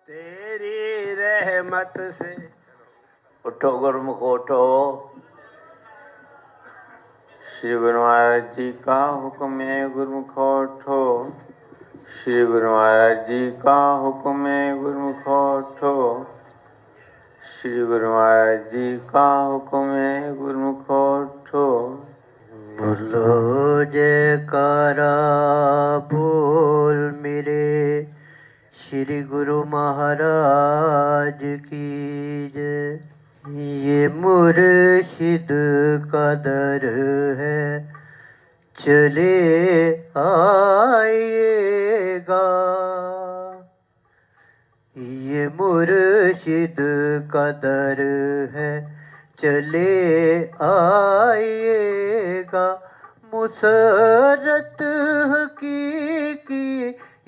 तेरी रहमत से। उठो गुरुमुख उठो। श्री गुरु महाराज जी का हुक्म है गुरुमुख उठो। श्री गुरु महाराज जी का हुक्म है गुरुमुख उठो। श्री गुरु महाराज जी का हुक्म है गुरुमुख उठो। बोलो जयकारा बोल मेरे श्री गुरु महाराज की जय। ये मुर्शिद का दर है चले आएगा। ये मुर्शिद का दर है चले आएगा। मुसरत हकीकी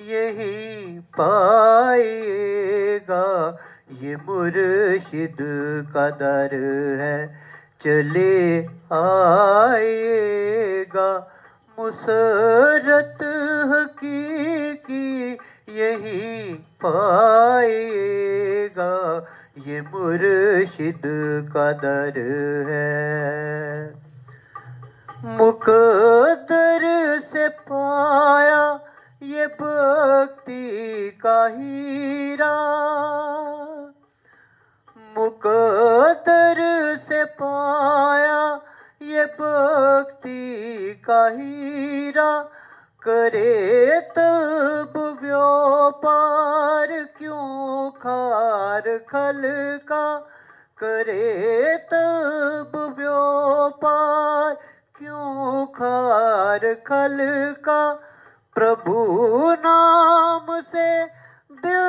यही पाएगा। ये मुर्शिद का दर है चले आएगा। मुसरत हकीकी यही पाएगा। ये मुर्शिद का दर है। मुकद्दर से पाया ये भक्ति का हीरा। मुकद्दर से पाया ये भक्ति का हीरा। करे तब व्यापार क्यों खार खल का। करे तब व्यापार क्यों खार खल का। प्रभु नाम से दिल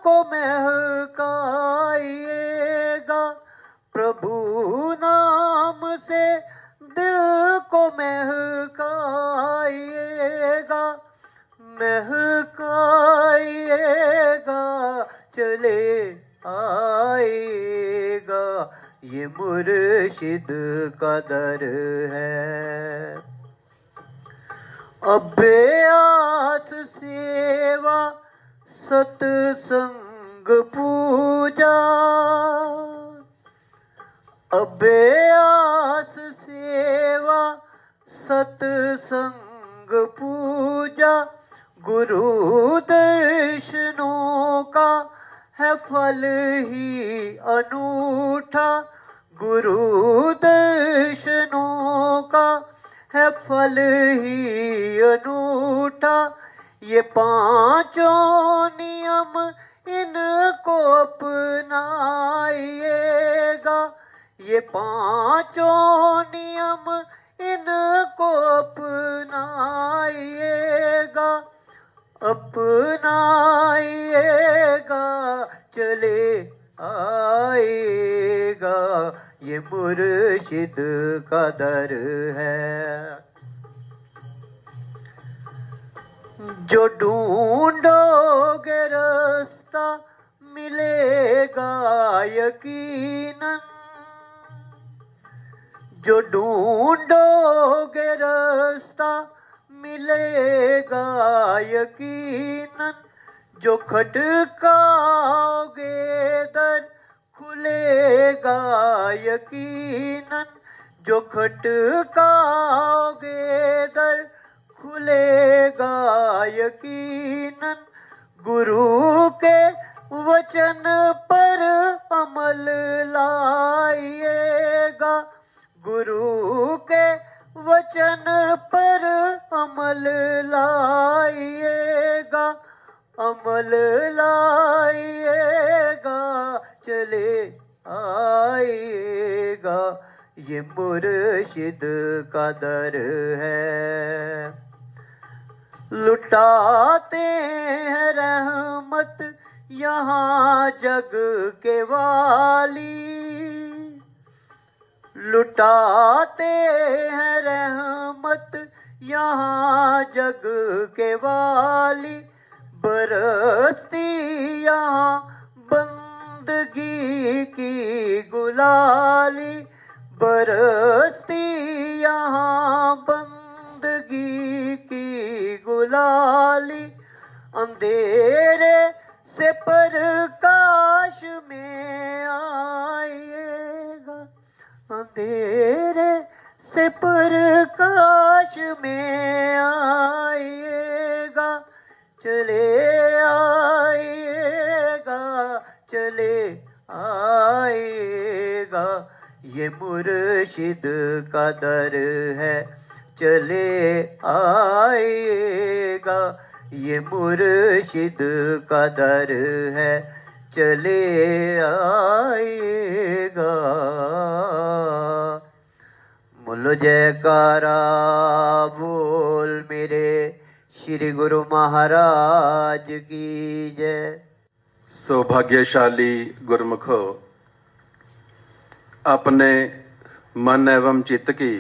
को महकाइएगा। प्रभु नाम से दिल को महकाइएगा। महकाइएगा चले आएगा। ये मुर्शिद का दर है। अभ्यास सेवा सत्संग पूजा। अभ्यास सेवा सत्संग पूजा। गुरु दर्शनों का है फल ही अनूठा। गुरु दर्शनों का है फल ही अनूठा। ये पांचों नियम इनको अपनाइएगा। ये पांचों नियम इनको अपनाइएगा। अपनाइएगा चले आएगा। ये मुर्शिद का दर है। जो ढूंढोगे रास्ता मिलेगा यकीनन। जो ढूंढोगे रास्ता मिलेगा यकीनन। जो खटकाओगे दर खुलेगा यकीनन। जो खटकाओगे दर खुलेगा यकीनन। गुरु के वचन पर अमल लाइएगा। गुरु के वचन पर अमल लाइएगा। अमल लाइएगा चले आएगा। ये मुर्शिद का दर है। लुटाते हैं रहमत यहाँ जग के वाली। लुटाते हैं रहमत यहाँ जग के वाली। बरसती यहाँ बंदगी की गुलाली। बरसती यहाँ बंदगी की गुलाली। अंधेरे से पर ये मुर्शिद का दर है चले आएगा, ये मुर्शिद का दर है चले आएगा। बोलो जयकारा बोल मेरे श्री गुरु महाराज की जय। सौभाग्यशाली गुरमुखो, अपने मन एवं चित्त की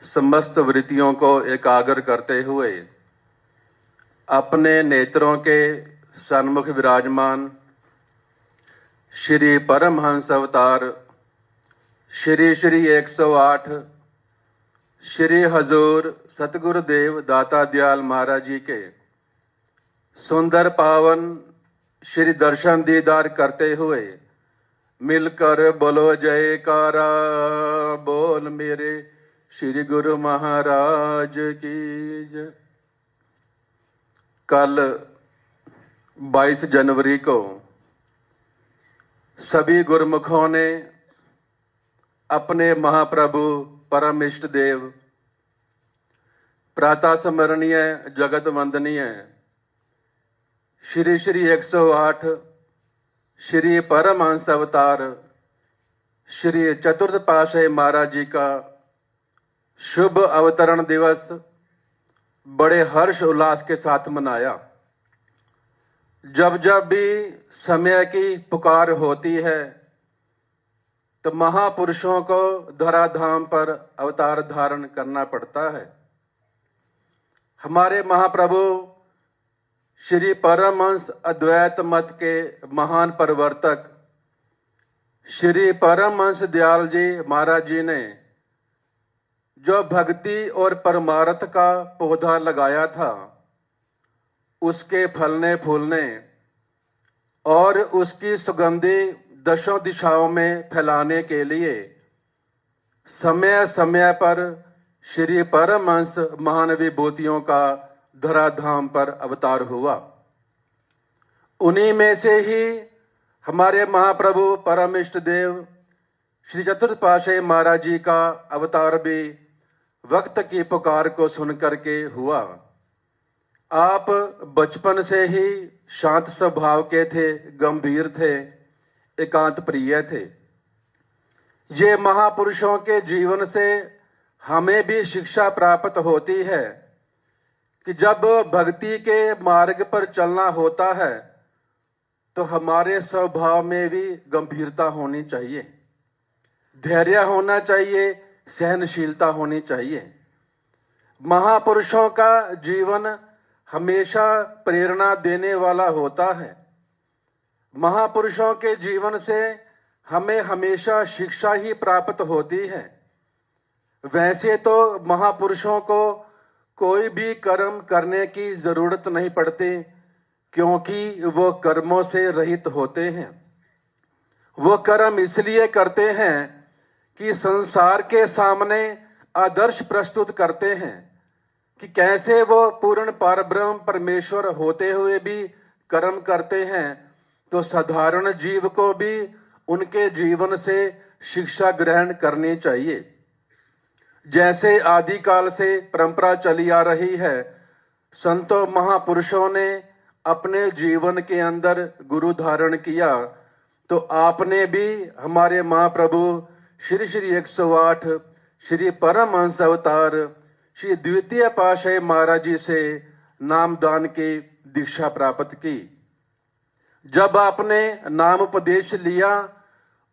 समस्त वृत्तियों को एकाग्र करते हुए अपने नेत्रों के सन्मुख विराजमान श्री परमहंस अवतार श्री श्री 108 श्री हजूर सतगुरुदेव दाता दयाल महाराज जी के सुंदर पावन श्री दर्शन दीदार करते हुए मिलकर बोलो जयकारा बोल मेरे श्री गुरु महाराज की जय। कल 22 जनवरी को सभी गुरुमुखों ने अपने महाप्रभु परम इष्ट देव प्रातः स्मरणीय जगत वंदनीय श्री श्री 108 श्री परमहंस अवतार श्री चतुर्थ पातशाही महाराज जी का शुभ अवतरण दिवस बड़े हर्ष उल्लास के साथ मनाया। जब जब भी समय की पुकार होती है तो महापुरुषों को धराधाम पर अवतार धारण करना पड़ता है। हमारे महाप्रभु श्री परमहंस अद्वैत मत के महान प्रवर्तक श्री परमहंस दयाल जी महाराज जी ने जो भक्ति और परमार्थ का पौधा लगाया था, उसके फलने फूलने और उसकी सुगंधी दशों दिशाओं में फैलाने के लिए समय समय पर श्री परमहंस महान विभूतियों का धराधाम पर अवतार हुआ। उन्हीं में से ही हमारे महाप्रभु परम इष्ट देव श्री चतुर्थ पातशाही महाराज जी का अवतार भी वक्त की पुकार को सुन करके हुआ। आप बचपन से ही शांत स्वभाव के थे, गंभीर थे, एकांत प्रिय थे। ये महापुरुषों के जीवन से हमें भी शिक्षा प्राप्त होती है कि जब भक्ति के मार्ग पर चलना होता है तो हमारे स्वभाव में भी गंभीरता होनी चाहिए, धैर्य होना चाहिए, सहनशीलता होनी चाहिए। महापुरुषों का जीवन हमेशा प्रेरणा देने वाला होता है। महापुरुषों के जीवन से हमें हमेशा शिक्षा ही प्राप्त होती है। वैसे तो महापुरुषों को कोई भी कर्म करने की जरूरत नहीं पड़ती, क्योंकि वो कर्मों से रहित होते हैं। वो कर्म इसलिए करते हैं कि संसार के सामने आदर्श प्रस्तुत करते हैं कि कैसे वो पूर्ण परब्रह्म परमेश्वर होते हुए भी कर्म करते हैं, तो साधारण जीव को भी उनके जीवन से शिक्षा ग्रहण करनी चाहिए। जैसे आदिकाल से परंपरा चली आ रही है, संतों महापुरुषों ने अपने जीवन के अंदर गुरु धारण किया, तो आपने भी हमारे महाप्रभु श्री श्री 108 श्री परमहंस अवतार श्री द्वितीय पातशाही महाराज जी से नामदान की दीक्षा प्राप्त की। जब आपने नाम उपदेश लिया,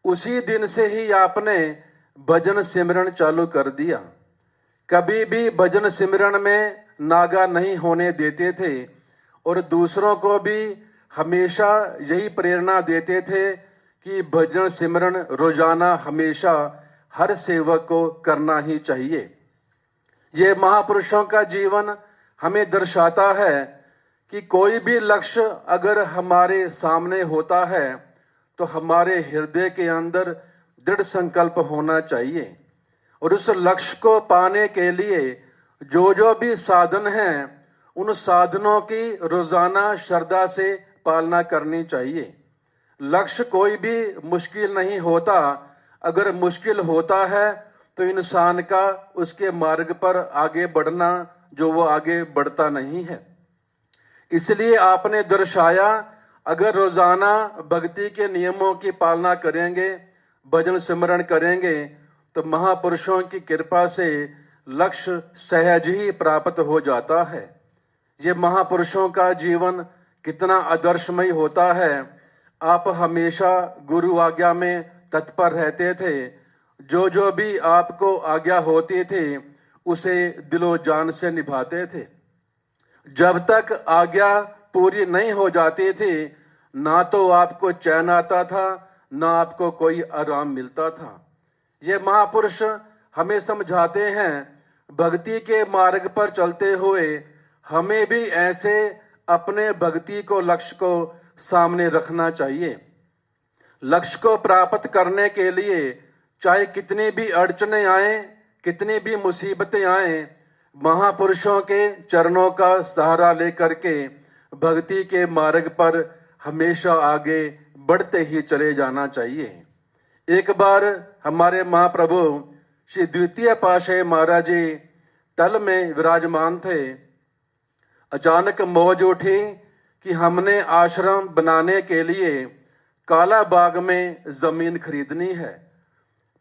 उसी दिन से ही आपने भजन सिमरन चालू कर दिया। कभी भी भजन सिमरन में नागा नहीं होने देते थे और दूसरों को भी हमेशा यही प्रेरणा देते थे कि भजन सिमरन रोजाना हमेशा हर सेवक को करना ही चाहिए। ये महापुरुषों का जीवन हमें दर्शाता है कि कोई भी लक्ष्य अगर हमारे सामने होता है तो हमारे हृदय के अंदर दृढ़ संकल्प होना चाहिए, और उस लक्ष्य को पाने के लिए जो जो भी साधन हैं उन साधनों की रोजाना श्रद्धा से पालना करनी चाहिए। लक्ष्य कोई भी मुश्किल नहीं होता अगर मुश्किल होता है तो इंसान का उसके मार्ग पर आगे बढ़ना जो वो आगे बढ़ता नहीं है। इसलिए आपने दर्शाया, अगर रोजाना भक्ति के नियमों की पालना करेंगे, भजन सिमरण करेंगे, तो महापुरुषों की कृपा से लक्ष्य सहज ही प्राप्त हो जाता है। ये महापुरुषों का जीवन कितना आदर्शमय होता है। आप हमेशा गुरु आज्ञा में तत्पर रहते थे। जो भी आपको आज्ञा होती थी उसे दिलो जान से निभाते थे। जब तक आज्ञा पूरी नहीं हो जाती थी, ना तो आपको चैन आता था, ना आपको कोई आराम मिलता था। ये महापुरुष हमें समझाते हैं, भक्ति के मार्ग पर चलते हुए हमें भी ऐसे अपने भक्ति को लक्ष्य को सामने रखना चाहिए। लक्ष्य को प्राप्त करने के लिए चाहे कितनी भी अड़चने आए, कितनी भी मुसीबतें आए, महापुरुषों के चरणों का सहारा लेकर के भक्ति के मार्ग पर हमेशा आगे बढ़ते ही चले जाना चाहिए। एक बार हमारे महाप्रभु श्री द्वितीय पातशाही महाराज जी तल में विराजमान थे। अचानक मौज उठी कि हमने आश्रम बनाने के लिए काला बाग में जमीन खरीदनी है।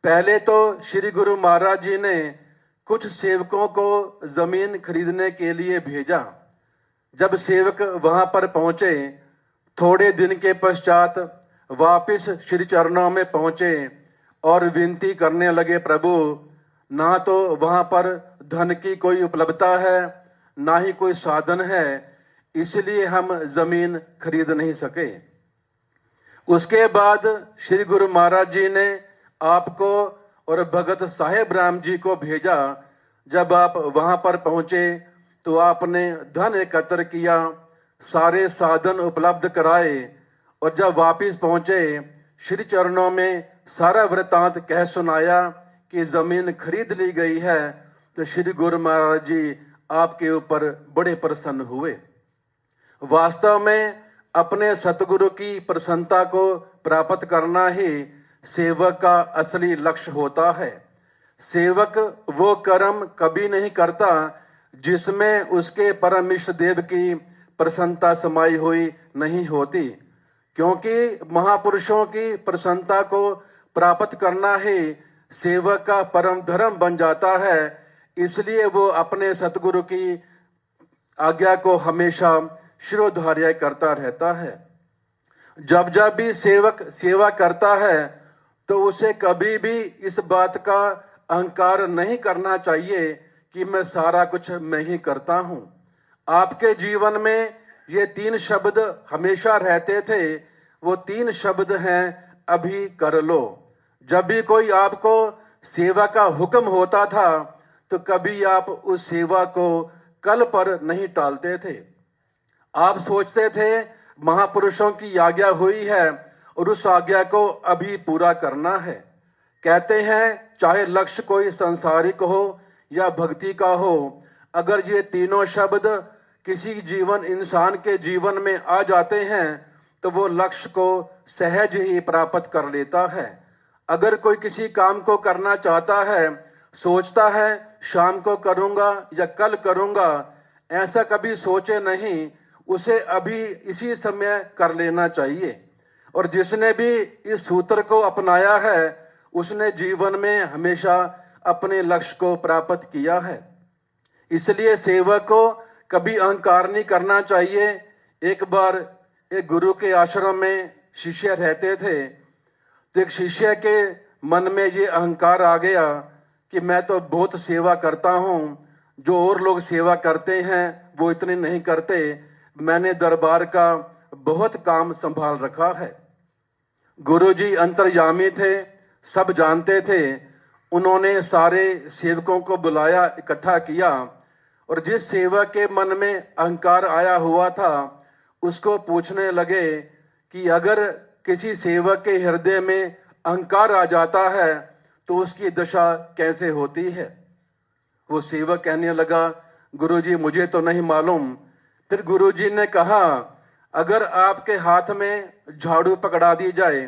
पहले तो श्री गुरु महाराज जी ने कुछ सेवकों को जमीन खरीदने के लिए भेजा। जब सेवक वहां पर पहुंचे, थोड़े दिन के पश्चात वापिस श्री चरणों में पहुंचे और विनती करने लगे, प्रभु ना तो वहां पर धन की कोई उपलब्धता है, ना ही कोई साधन है, इसलिए हम जमीन खरीद नहीं सके। उसके बाद श्री गुरु महाराज जी ने आपको और भगत साहेब राम जी को भेजा। जब आप वहां पर पहुंचे तो आपने धन एकत्र किया, सारे साधन उपलब्ध कराए, और जब वापिस पहुंचे श्री चरणों में सारा वृतांत कह सुनाया कि जमीन खरीद ली गई है, तो श्री गुरु महाराज जी आपके ऊपर बड़े प्रसन्न हुए। वास्तव में अपने सतगुरु की प्रसन्नता को प्राप्त करना ही सेवक का असली लक्ष्य होता है। सेवक वो कर्म कभी नहीं करता जिसमें उसके परम इष्ट देव की प्रसन्नता समाई हुई नहीं होती, क्योंकि महापुरुषों की प्रसन्नता को प्राप्त करना ही सेवक का परम धर्म बन जाता है। इसलिए वो अपने सतगुरु की आज्ञा को हमेशा शिरोधार्य करता रहता है। जब जब भी सेवक सेवा करता है तो उसे कभी भी इस बात का अहंकार नहीं करना चाहिए कि मैं सारा कुछ मैं ही करता हूं। आपके जीवन में ये 3 शब्द हमेशा रहते थे। वो 3 शब्द हैं, अभी कर लो। जब भी कोई आपको सेवा का हुक्म होता था तो कभी आप उस सेवा को कल पर नहीं टालते थे। आप सोचते थे महापुरुषों की आज्ञा हुई है और उस आज्ञा को अभी पूरा करना है। कहते हैं चाहे लक्ष्य कोई संसारिक हो या भक्ति का हो, अगर ये तीनों शब्द किसी जीवन इंसान के जीवन में आ जाते हैं तो वो लक्ष्य को सहज ही प्राप्त कर लेता है। अगर कोई किसी काम को करना चाहता है, सोचता है शाम को करूंगा या कल करूंगा, ऐसा कभी सोचे नहीं, उसे अभी इसी समय कर लेना चाहिए। और जिसने भी इस सूत्र को अपनाया है उसने जीवन में हमेशा अपने लक्ष्य को प्राप्त किया है। इसलिए सेवक को कभी अहंकार नहीं करना चाहिए। एक बार एक गुरु के आश्रम में शिष्य रहते थे, तो एक शिष्य के मन में ये अहंकार आ गया कि मैं तो बहुत सेवा करता हूँ, जो और लोग सेवा करते हैं वो इतने नहीं करते, मैंने दरबार का बहुत काम संभाल रखा है। गुरुजी अंतर्यामी थे, सब जानते थे। उन्होंने सारे सेवकों को बुलाया, इकट्ठा किया, और जिस सेवक के मन में अहंकार आया हुआ था उसको पूछने लगे कि अगर किसी सेवक के हृदय में अहंकार आ जाता है तो उसकी दशा कैसे होती है। वो सेवक कहने लगा, गुरुजी मुझे तो नहीं मालूम। फिर गुरुजी ने कहा, अगर आपके हाथ में झाड़ू पकड़ा दी जाए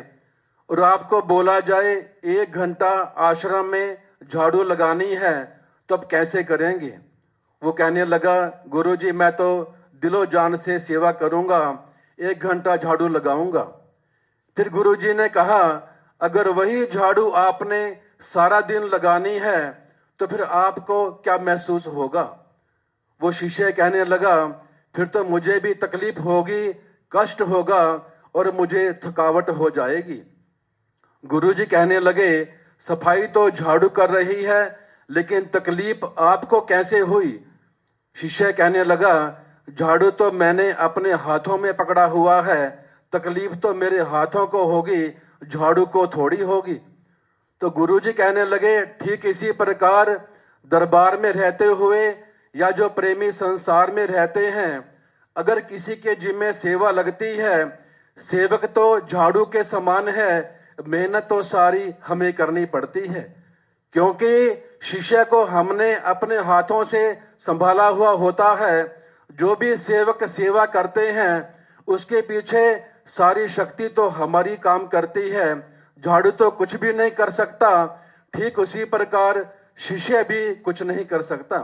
और आपको बोला जाए 1 घंटा आश्रम में झाड़ू लगानी है तो अब कैसे करेंगे? वो कहने लगा, गुरुजी मैं तो दिलो जान से सेवा करूंगा, 1 घंटा झाड़ू लगाऊंगा। फिर गुरुजी ने कहा, अगर वही झाड़ू आपने सारा दिन लगानी है तो फिर आपको क्या महसूस होगा? वो शिष्य कहने लगा, फिर तो मुझे भी तकलीफ होगी, कष्ट होगा और मुझे थकावट हो जाएगी। गुरुजी कहने लगे, सफाई तो झाड़ू कर रही है, लेकिन तकलीफ आपको कैसे हुई? शिष्य कहने लगा, झाड़ू तो मैंने अपने हाथों में पकड़ा हुआ है, तकलीफ तो मेरे हाथों को होगी, झाड़ू को थोड़ी होगी। तो गुरुजी कहने लगे, ठीक इसी प्रकार दरबार में रहते हुए या जो प्रेमी संसार में रहते हैं, अगर किसी के जिम्मे सेवा लगती है, सेवक तो झाड़ू के समान है, मेहनत तो सारी हमें करनी पड़ती है, क्योंकि शिष्य को हमने अपने हाथों से संभाला हुआ होता है। जो भी सेवक सेवा करते हैं उसके पीछे सारी शक्ति तो हमारी काम करती है, झाड़ू तो कुछ भी नहीं कर सकता। ठीक उसी प्रकार शिष्य भी कुछ नहीं कर सकता।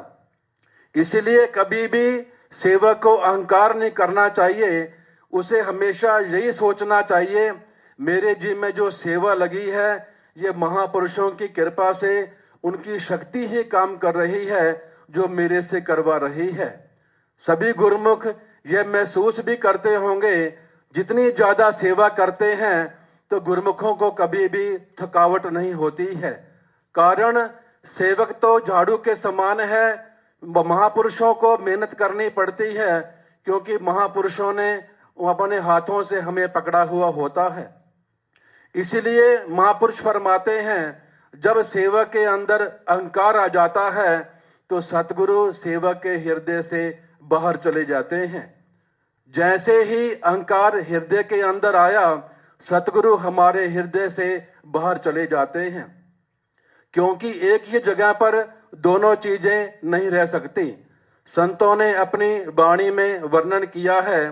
इसलिए कभी भी सेवक को अहंकार नहीं करना चाहिए, उसे हमेशा यही सोचना चाहिए, मेरे जी में जो सेवा लगी है ये महापुरुषों की कृपा से उनकी शक्ति ही काम कर रही है जो मेरे से करवा रही है। सभी गुरुमुख ये महसूस भी करते होंगे, जितनी ज्यादा सेवा करते हैं तो गुरुमुखों को कभी भी थकावट नहीं होती है। कारण सेवक तो झाड़ू के समान है, महापुरुषों को मेहनत करनी पड़ती है, क्योंकि महापुरुषों ने अपने हाथों से हमें पकड़ा हुआ होता है। इसलिए महापुरुष फरमाते हैं, जब सेवक के अंदर अहंकार आ जाता है तो सतगुरु सेवक के हृदय से बाहर चले जाते हैं। जैसे ही अहंकार हृदय के अंदर आया, सतगुरु हमारे हृदय से बाहर चले जाते हैं, क्योंकि एक ही जगह पर दोनों चीजें नहीं रह सकती। संतों ने अपनी वाणी में वर्णन किया है,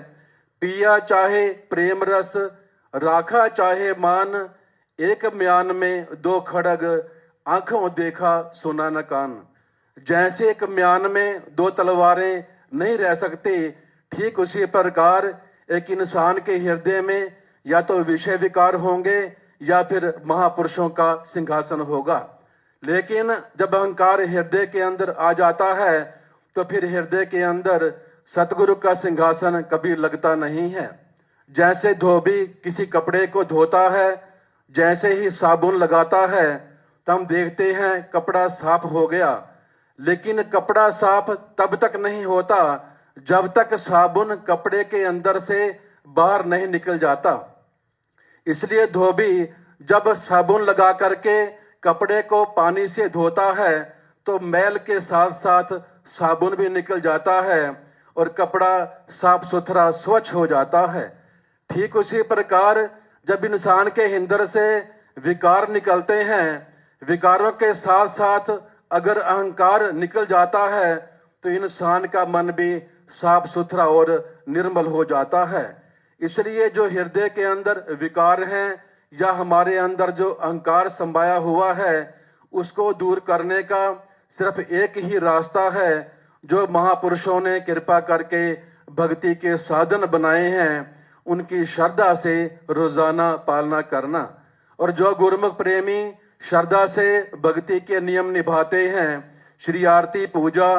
पिया चाहे प्रेम रस, राखा चाहे मान, एक म्यान में 2 खड़ग, आंखों देखा सुना न कान। जैसे एक म्यान में 2 तलवारें नहीं रह सकती, ठीक उसी प्रकार एक इंसान के हृदय में या तो विषय विकार होंगे या फिर महापुरुषों का सिंहासन होगा। लेकिन जब अहंकार हृदय के अंदर आ जाता है तो फिर हृदय के अंदर सतगुरु का सिंहासन कभी लगता नहीं है। जैसे धोबी किसी कपड़े को धोता है, जैसे ही साबुन लगाता है तो हम देखते हैं कपड़ा साफ हो गया, लेकिन कपड़ा साफ तब तक नहीं होता जब तक साबुन कपड़े के अंदर से बाहर नहीं निकल जाता। इसलिए धोबी जब साबुन लगा करके कपड़े को पानी से धोता है तो मैल के साथ साथ साबुन भी निकल जाता है और कपड़ा साफ सुथरा स्वच्छ हो जाता है। ठीक उसी प्रकार जब इंसान के हिंदर से विकार निकलते हैं, विकारों के साथ साथ अगर अहंकार निकल जाता है तो इंसान का मन भी साफ सुथरा और निर्मल हो जाता है। इसलिए जो हृदय के अंदर विकार हैं या हमारे अंदर जो अहंकार समाया हुआ है, उसको दूर करने का सिर्फ एक ही रास्ता है, जो महापुरुषों ने कृपा करके भक्ति के साधन बनाए हैं, उनकी श्रद्धा से रोजाना पालना करना। और जो गुरुमुख प्रेमी श्रद्धा से भक्ति के नियम निभाते हैं, श्री आरती पूजा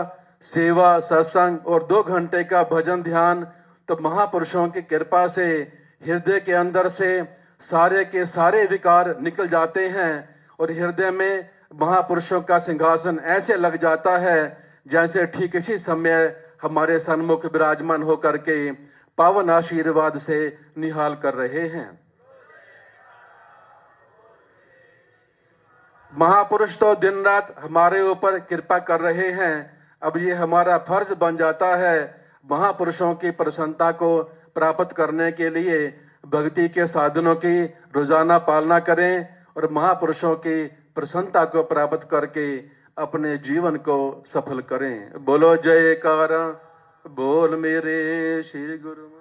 सेवा सत्संग और 2 घंटे का भजन ध्यान, तो महापुरुषों की कृपा से हृदय के अंदर से सारे के सारे विकार निकल जाते हैं और हृदय में महापुरुषों का सिंहासन ऐसे लग जाता है जैसे ठीक इसी समय हमारे सन्मुख विराजमान होकर के पावन आशीर्वाद से निहाल कर रहे हैं। महापुरुष तो दिन रात हमारे ऊपर कृपा कर रहे हैं। अब ये हमारा फर्ज बन जाता है महापुरुषों की प्रसन्नता को प्राप्त करने के लिए भक्ति के साधनों की रोजाना पालना करें और महापुरुषों की प्रसन्नता को प्राप्त करके अपने जीवन को सफल करें। बोलो जयकारा, बोल मेरे श्री गुरु।